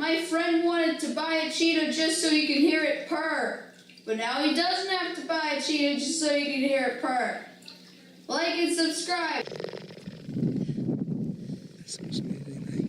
My friend wanted to buy a cheetah just so he could hear it purr. But now he doesn't have to buy a cheetah just so he can hear it purr. Like and subscribe. Some smoothing thing.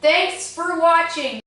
Thanks for watching.